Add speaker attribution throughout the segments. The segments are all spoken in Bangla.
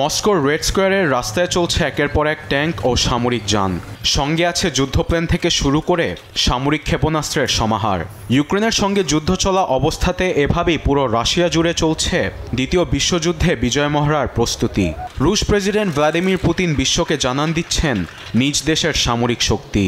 Speaker 1: মস্কোর রেড স্কোয়ারের রাস্তায় চলছে একের পর এক ট্যাঙ্ক ও সামরিক যান। সঙ্গে আছে যুদ্ধপ্লেন থেকে শুরু করে সামরিক ক্ষেপণাস্ত্রের সমাহার। ইউক্রেনের সঙ্গে যুদ্ধ চলা অবস্থাতে এভাবেই পুরো রাশিয়া জুড়ে চলছে দ্বিতীয় বিশ্বযুদ্ধে বিজয় মহড়ার প্রস্তুতি। রুশ প্রেসিডেন্ট ভ্লাদিমির পুতিন বিশ্বকে জানান দিচ্ছেন নিজ দেশের সামরিক শক্তি।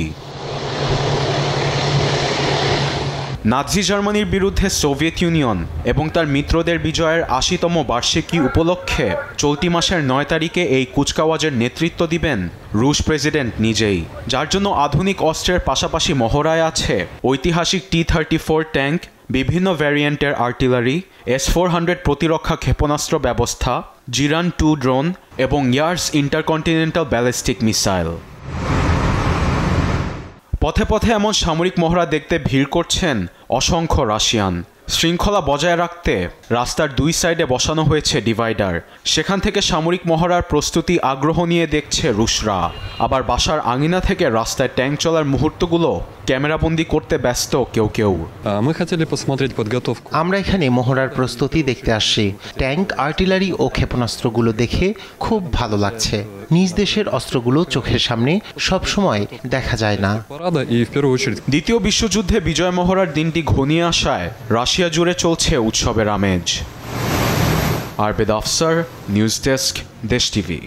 Speaker 1: নাৎজি জার্মানির বিরুদ্ধে সোভিয়েত ইউনিয়ন এবং তার মিত্রদের বিজয়ের ৮০তম বার্ষিকী উপলক্ষে চলতি মাসের ৯ তারিখে এই কুচকাওয়াজের নেতৃত্ব দিবেন রুশ প্রেসিডেন্ট নিজেই, যার জন্য আধুনিক অস্ত্রের পাশাপাশি মহড়ায় আছে ঐতিহাসিক T-34 ট্যাঙ্ক, বিভিন্ন ভ্যারিয়েন্টের আর্টিলারি, S-400 প্রতিরক্ষা ক্ষেপণাস্ত্র ব্যবস্থা, জিরান-2 ড্রোন এবং ইয়ার্স ইন্টারকন্টিনেন্টাল ব্যালিস্টিক মিসাইল। পথে পথে এমন সামরিক মহড়া দেখতে ভিড় করছেন অসংখ্য রাশিয়ান। শৃঙ্খলা বজায় রাখতে রাস্তার দুই সাইডে বসানো হয়েছে ডিভাইডার। সেখান থেকে সামরিক মহড়ার প্রস্তুতি আগ্রহ নিয়ে দেখছে রুশরা। আবার বাসার আঙিনা থেকে রাস্তায় ট্যাঙ্ক চলার মুহূর্তগুলো ক্যামেরাবন্দি করতে ব্যস্ত কেউ কেউ।
Speaker 2: আমরা এখানে মহড়ার প্রস্তুতি দেখতে আসছি। ট্যাঙ্ক, আর্টিলারি ও ক্ষেপণাস্ত্রগুলো দেখে খুব ভালো লাগছে। নিজ দেশের অস্ত্রগুলো চোখের সামনে সবসময় দেখা যায় না।
Speaker 1: দ্বিতীয় বিশ্বযুদ্ধে বিজয় মহড়ার দিনটি ঘনিয়ে আসায় রাশিয়া জুড়ে চলছে উৎসবের আমেজ। আরবেদ আফসার, নিউজ ডেস্ক, দেশ টিভি।